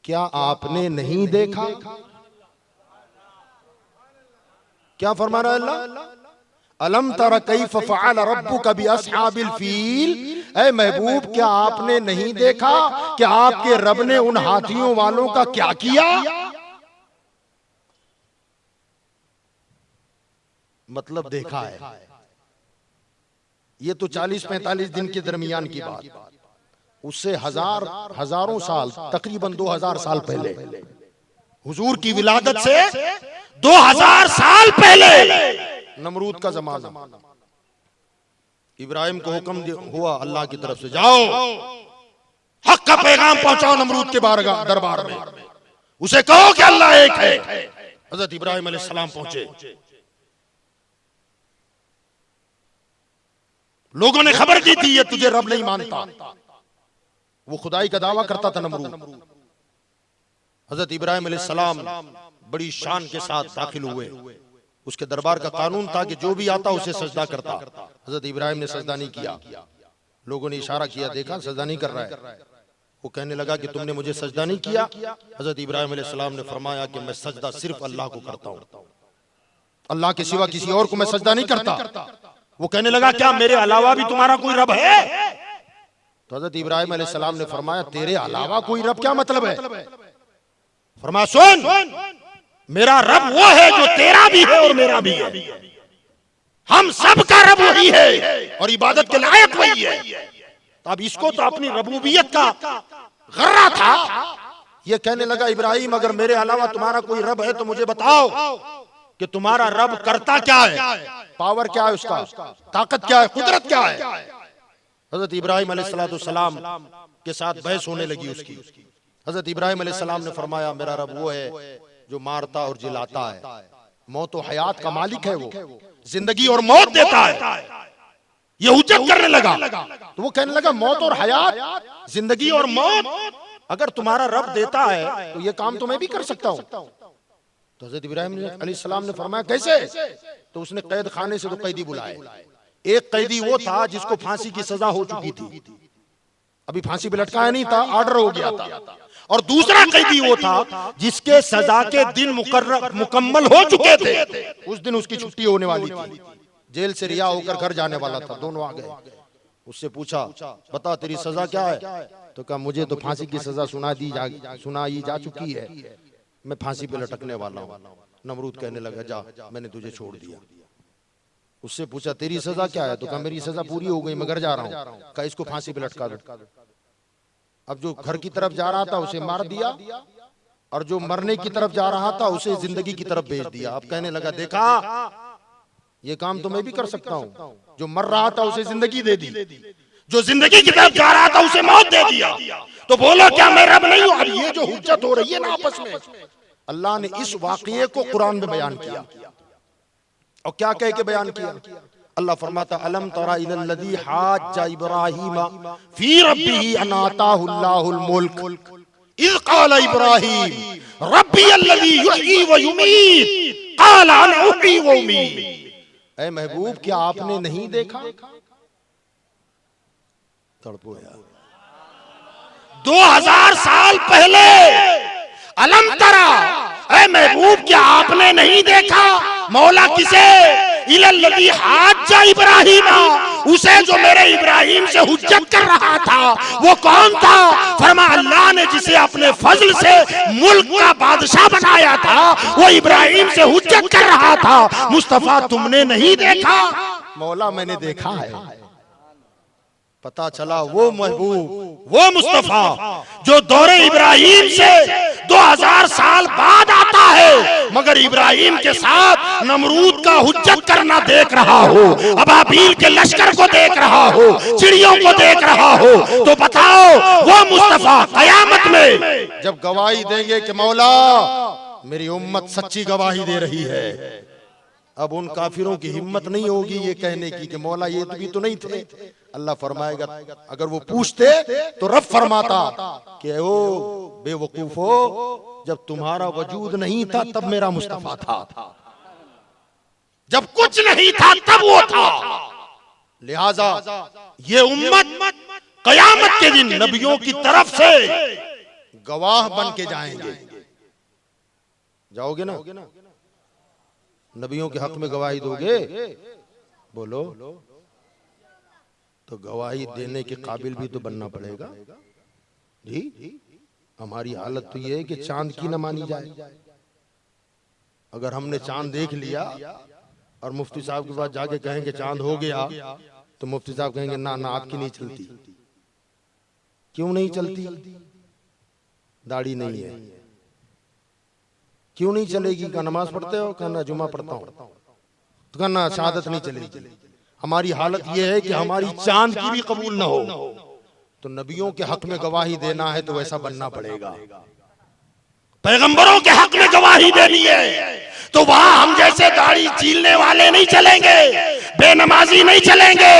क्या आपने नहीं देखा? क्या फरमा रहा है अल्लाह? अलम तरा कैफ फअल रब्बुका बिअस्हाबिल फील। ऐ महबूब, क्या आपने नहीं देखा कि आपके रब ने उन हाथियों वालों का क्या किया? मतलब देखा है। ये तो 40-45 दिन के दरमियान की बात, उससे हजारों साल, तकरीबन 2000 साल पहले, हुजूर की विलादत से 2000 साल पहले नमरूद का जमाना। इब्राहिम को हुक्म हुआ अल्लाह की तरफ से, जाओ हक का पैगाम पहुंचाओ नमरूद के दरबार में, उसे कहो कि अल्लाह एक है। हजरत इब्राहिम अलैहिस्सलाम पहुंचे। लोगों ने खबर दी थी ये तुझे रब नहीं मानता, वो खुदाई का दावा करता था नमरूद। हजरत इब्राहिम अलैहिस्सलाम बड़ी शान के साथ दाखिल हुए। उसके दरबार का कानून था कि जो भी आता उसे सजदा करता। हजरत इब्राहिम ने सजदा नहीं किया। लोगों ने इशारा किया, देखा सजदा नहीं कर रहा है। वो कहने लगा कि तुमने मुझे सजदा नहीं किया। हजरत इब्राहिम अलैहिस्सलाम ने फरमाया कि मैं सजदा सिर्फ अल्लाह को करता हूं, अल्लाह के सिवा किसी और को मैं सजदा नहीं करता। वो कहने लगा, क्या मेरे अलावा भी तुम्हारा कोई रब है? तो हजरत इब्राहिम अलैहिस्सलाम ने फरमाया, तेरे अलावा कोई रब क्या मतलब है? फरमाया, सुन, मेरा रब वो है जो तेरा भी है और मेरा भी है। हम सब का रब वही है और इबादत के लायक वही है। तो अब इसको तो अपनी रबूबियत का गर्रा था। ये कहने लगा, इब्राहिम अगर मेरे अलावा तुम्हारा कोई रब है तो मुझे बताओ कि तुम्हारा रब करता क्या है, पावर क्या है उसका, ताकत क्या है, कुदरत क्या है। हजरत इब्राहिम अलैहिस्सलाम के साथ बहस होने लगी उसकी। हजरत इब्राहिम अलैहिस्सलाम ने फरमाया, मेरा रब वो है जो मारता और जिलाता है, मौत और हयात का मालिक है, वो जिंदगी और मौत देता है। ये हुज्जत करने लगा। तो वो कहने लगा, मौत और हयात, जिंदगी और मौत अगर तुम्हारा रब देता है तो ये काम तो मैं भी कर सकता हूं। तो हजरत इब्राहिम अलैहिस्सलाम ने फरमाया, कैसे? तो उसने कैद खाने से तो कैदी बुलाए। एक कैदी वो था जिसको फांसी की सजा हो चुकी थी, अभी फांसी पे लटकाया नहीं था, ऑर्डर हो गया था। और दूसरा कैदी वो था जिसके सजा के दिन मुकम्मल हो चुके थे। उस दिन उसकी छुट्टी होने वाली थी, जेल से रिहा होकर घर जाने वाला था। दोनों आ गए। उससे पूछा, बता तेरी सजा क्या है? तो कहा, मुझे तो फांसी की सजा सुनाई जा चुकी है, मैं फांसी पे लटकने वाला हूँ। नमरूद कहने लगा, जा मैंने तुझे छोड़ दिया। उससे पूछा, तेरी सजा क्या है? तो कहा, मेरी सजा पूरी हो गई, मैं घर जा रहा हूँ। कहा, इसको फांसी पे लटका दो। अब जो घर की तरफ जा रहा था उसे मार दिया, और जो मरने की तरफ जा रहा था उसे जिंदगी की तरफ भेज दिया। अब कहने लगा, देखा ये काम तो मैं भी कर सकता हूँ। जो मर रहा था उसे जिंदगी दे दी, जो जिंदगी की तरफ जा रहा था उसे मौत दे दिया। तो बोलो, क्या मैं रब नहीं हूं? अब ये जो हुज्जत हो रही है ना आपस में, अल्लाह ने इस वाकये को कुरान में बयान किया। और क्या कह के बयान किया? अल्लाह फरमाता अलम तरा इलल्लज़ी हाज्जा इब्राहीम फी रब्बिही अन आताहुल्लाहुल मुल्क इज़ क़ाला इब्राहीम रब्बियल्लज़ी युह्यी व युमीत क़ाला अना उह्यी व उमीत। ऐ महबूब क्या आपने नहीं देखा, तड़पो यार, 2000 साल पहले अलम तरा, ऐ महबूब क्या आपने नहीं देखा, मौला किसे, इलल्लज़ी हाज्जा इब्राहीमा, उसे जो मेरे इब्राहिम से हुज्जत कर रहा था, वो कौन था, फरमा अल्लाह ने जिसे अपने फजल से मुल्क का बादशाह बनाया था, वो इब्राहिम से हुज्जत कर रहा था। मुस्तफा तुमने नहीं देखा, मौला मैंने देखा है। पता चला वो महबूब, वो मुस्तफा जो दौरे इब्राहिम से 2000 साल बाद आता है, मगर इब्राहिम के साथ नमरूद का हुज्जत करना देख रहा हो, अबाबील के लश्कर को देख रहा हो, चिड़ियों को देख रहा हो, तो बताओ वो मुस्तफा कयामत में जब गवाही देंगे कि मौला मेरी उम्मत सच्ची गवाही दे रही है, अब उन काफिरों की हिम्मत नहीं होगी ये कहने की कि मौला ये भी तो नहीं थे। अल्लाह फरमाएगा अगर वो पूछते तो रब फरमाता कि ओ बेवकूफो, जब तुम्हारा वजूद नहीं था तब मेरा मुस्तफा था, जब कुछ नहीं था तब वो था। लिहाजा ये उम्मत कयामत के दिन नबियों की तरफ से गवाह बन के जाएंगे। जाओगे ना, नबियों के हक में गवाही दोगे, बोलो, तो गवाही देने के काबिल भी तो बनना पड़ेगा जी। हमारी हालत तो ये है कि चांद की न मानी जाए। अगर हमने चांद देख लिया और मुफ्ती साहब के पास जाके कहेंगे चांद हो गया, तो मुफ्ती साहब कहेंगे ना ना आपकी नहीं चलती। क्यों नहीं चलती? दाढ़ी नहीं है। क्यों नहीं चलेगी? का नमाज पढ़ते हो? कहना जुमा पढ़ता हूं। तो कहना शहादत नहीं चलेगी। हमारी हालत यह है कि हमारी चांद की भी कबूल ना हो, तो नबियों के हक में गवाही देना है तो वैसा बनना पड़ेगा। पैगंबरों के हक में गवाही देनी है तो वहां हम जैसे दाढ़ी चीलने वाले नहीं चलेंगे, बेनमाजी नहीं चलेंगे।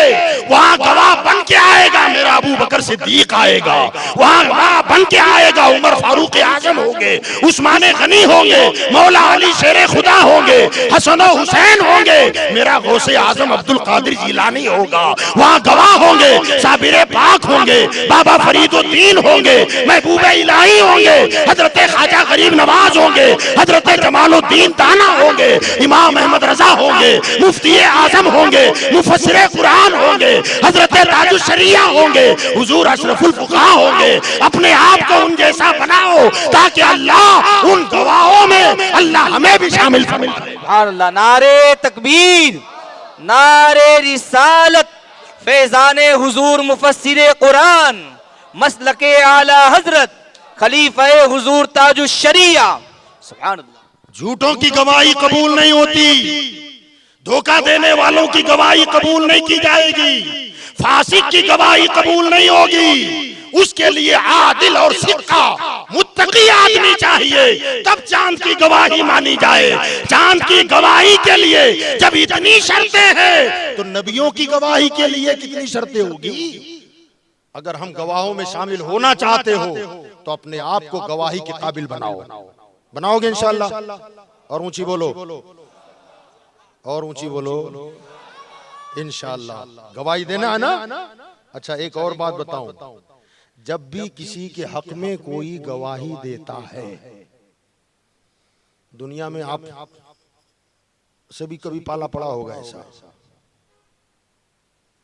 वहां गवाह बन के आएगा मेरा अबू बकर सिद्दीक आएगा, वहां गवाह बन के आएगा उमर फारूक आजम होंगे, उस्मान गनी होंगे, मौला अली शेरे खुदा होंगे, हसन हुसैन होंगे, मेरा गौसे आजम अब्दुल कादिर जिलानी होगा। वहां गवाह होंगे साबिर पाक होंगे, बाबा फरीदुद्दीन होंगे, महबूब इलाही होंगे, हजरत ख्वाजा गरीब नवाज होंगे, हजरत जमालुद्दीन ताना होंगे, इमाम अहमद रजा होंगे, मुफ्ती आजम होंगे, मुफस्सिर कुरान होंगे, हजरत ताजुश शरिया होंगे, हुजूर अशरफुल फुक़हा होंगे। अपने आप को उन जैसा बनाओ ताकि अल्लाह उन गवाहों में अल्लाह हमें भी शामिल करे। अल्लाह, नारे तकबीर, नारे रिसालत, फैजाने हुजूर मुफस्सिर कुरान, मसलके आला हजरत, खलीफे हुजूर ताजुश शरिया। सुभान अल्लाह। झूठों की गवाही कबूल नहीं होती, धोखा देने वालों की गवाही कबूल नहीं की जाएगी, फासिक की गवाही कबूल नहीं होगी। उसके लिए आदिल और सिक्का मुत्तकी आदमी चाहिए, तब चांद की गवाही मानी जाए। चांद की गवाही के लिए जब इतनी शर्तें हैं तो नबियों की गवाही के लिए कितनी शर्तें होगी। अगर हम गवाहों में शामिल होना चाहते हो तो अपने आप को गवाही के काबिल बनाओ। बनाओगे इंशाअल्लाह? और ऊंची बोलो, और ऊंची बोलो, इंशाअल्लाह। गवाही देना है ना? अच्छा एक और बात बताऊं, जब भी किसी के हक में कोई गवाही देता है दुनिया में, आप सभी कभी पाला पड़ा होगा ऐसा,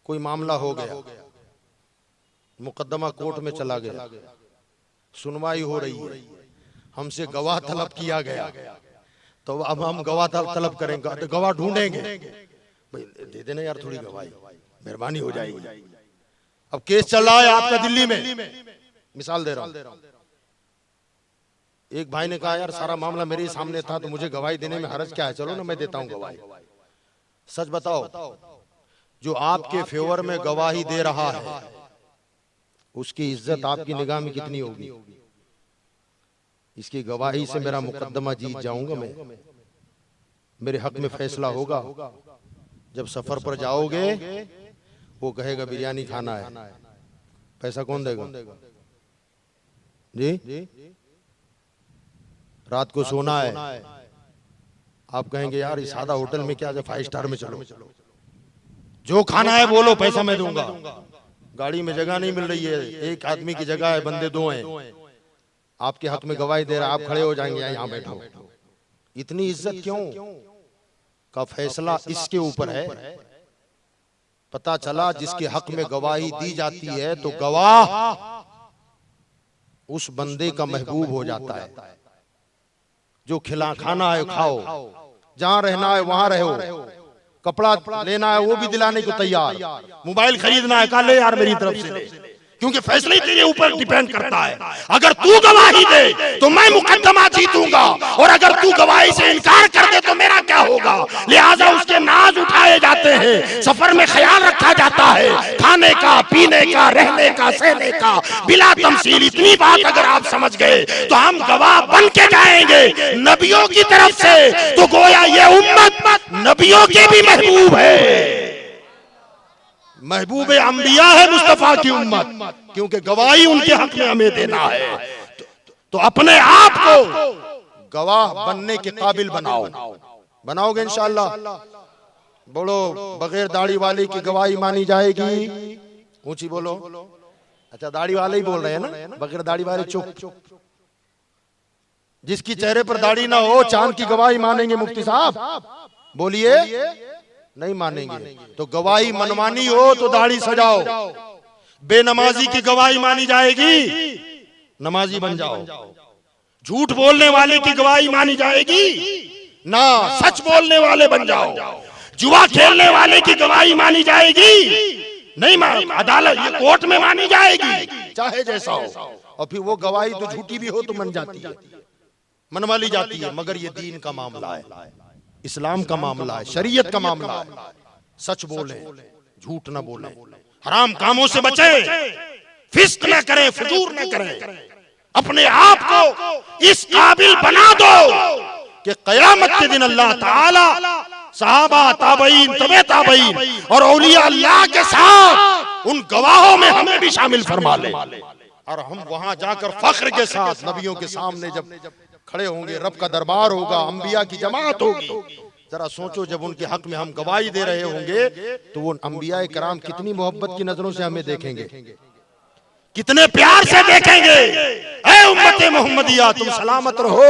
कोई मामला हो गया, मुकदमा कोर्ट में चला गया, सुनवाई हो रही है, हमसे गवाह तलब किया गया, तो अब हम गवाह तलब करेंगे, तो गवाह ढूंढेंगे, भाई दे देना यार थोड़ी गवाही, मेहरबानी हो जाएगी। अब केस चल रहा है आपका दिल्ली में, मिसाल दे रहा हूं, एक भाई ने कहा यार सारा मामला मेरे सामने था तो मुझे गवाही देने में हर्ज क्या है, चलो ना मैं देता हूं गवाही। सच बताओ, जो आपके फेवर में गवाही दे रहा है उसकी इज्जत आपकी निगाह में कितनी होगी? इसकी गवाही से मेरा मुकदमा जीत जाऊंगा मैं, मेरे हक में फैसला होगा, जब सफर पर जाओगे वो कहेगा बिरयानी खाना है, पैसा कौन देगा जी? रात को सोना है, आप कहेंगे यार इस सादा होटल में क्या, 5 स्टार में चलो, जो खाना है बोलो पैसा मैं दूंगा। गाड़ी में जगह नहीं मिल रही है, एक आदमी की जगह है, बंदे 2 हैं, आपके हक में गवाही दे रहा है, आप खड़े हो जाएंगे यहाँ बैठो। इतनी इज्जत क्यों? का फैसला इसके ऊपर है। पता चला जिसके हक में गवाही दी जाती है तो गवाह उस बंदे का महबूब हो जाता है। जो खाना है खाओ, जहां रहना है वहां रहो, कपड़ा लेना है वो भी दिलाने को तैयार, मोबाइल खरीदना है कल ले यार मेरी तरफ से ले, क्योंकि फैसले तेरे ऊपर डिपेंड करता है। अगर तू गवाही दे तो मैं मुकद्दमा जीतूंगा, और अगर तू गवाही से इनकार कर दे तो मेरा क्या होगा। लिहाजा उसके नाज उठाए जाते हैं, सफर में ख्याल रखा जाता है, खाने का, पीने का, रहने का, सहने का, बिला तमसील। इतनी बात अगर आप समझ गए तो हम गवाह बन के जाएंगे नबियों की तरफ से। तो गोया ये उम्मत नबियों के भी महबूब है, महबूब अंबिया है मुस्तफा की उम्मत, क्योंकि गवाही उनके हक में हमें देना है। तो अपने आप को गवाह बनने के काबिल बनाओगे इंशाअल्लाह। बोलो बगैर दाढ़ी वाले की गवाही मानी जाएगी, ऊंची बोलो। अच्छा दाढ़ी वाले ही बोल रहे हैं ना, बगैर दाढ़ी वाले चुप। जिसकी चेहरे पर दाढ़ी ना हो चांद की गवाही मानेंगे मुफ्ती साहब? बोलिए नहीं मानेंगे। तो गवाही मनमानी हो तो दाढ़ी सजाओ, बेनमाजी की गवाही मानी जाएगी, नमाजी बन जाओ। झूठ बोलने वाले की गवाही मानी जाएगी ना, सच बोलने वाले बन जाओ। जुआ खेलने वाले की गवाही मानी जाएगी नहीं, अदालत ये कोर्ट में मानी जाएगी, चाहे जैसा हो। और फिर वो गवाही तो झूठी भी हो तो मन जाती है, मनवा ली जाती है। मगर ये दीन का मामला है, इस्लाम का मामला है, शरीयत का मामला है। सच बोले, झूठ ना बोले, हराम कामों से बचे, फिस्क न करें, फजूर न करें। अपने आप को इस काबिल बना दो कि क़यामत के दिन अल्लाह ताला सहाबा, ताबईन, तबे ताबईन और औलिया अल्लाह के साथ उन गवाहों में हमें भी शामिल फरमा ले, और हम वहां जाकर फख्र के साथ नबियों के सामने जब खड़े होंगे, रब का दरबार होगा, अंबिया की जमात होगी। जरा सोचो जब उनके हक में हम गवाही दे रहे होंगे तो वो अंबिया कराम कितनी मोहब्बत की नजरों से हमें देखेंगे, कितने प्यार से देखेंगे। ऐ उम्मते मोहम्मदिया तुम सलामत रहो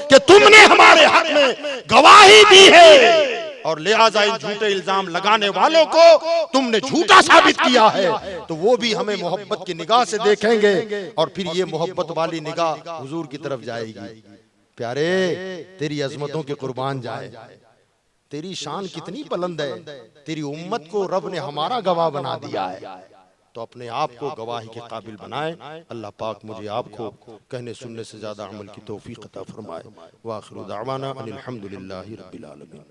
कि तुमने हमारे हक में गवाही दी है, और लिहाजा इन झूठे इल्जाम लगाने वालों को तुमने झूठा साबित किया है। तो वो भी हमें मोहब्बत की निगाह से देखेंगे, और फिर ये मोहब्बत वाली निगाह हुजूर की तरफ जाएगी। प्यारे तेरी अजमतों के कुर्बान जाए, तेरी शान कितनी बुलंद है, तेरी उम्मत को रब ने हमारा गवाह बना दिया है। तो अपने आप को गवाही के काबिल बनाए। अल्लाह पाक मुझे आपको कहने सुनने से ज्यादा अमल की तौफीक अता फरमाए। व आखिरु दावाना अनिल हम्दुलिल्लाहि रब्बिल आलमीन।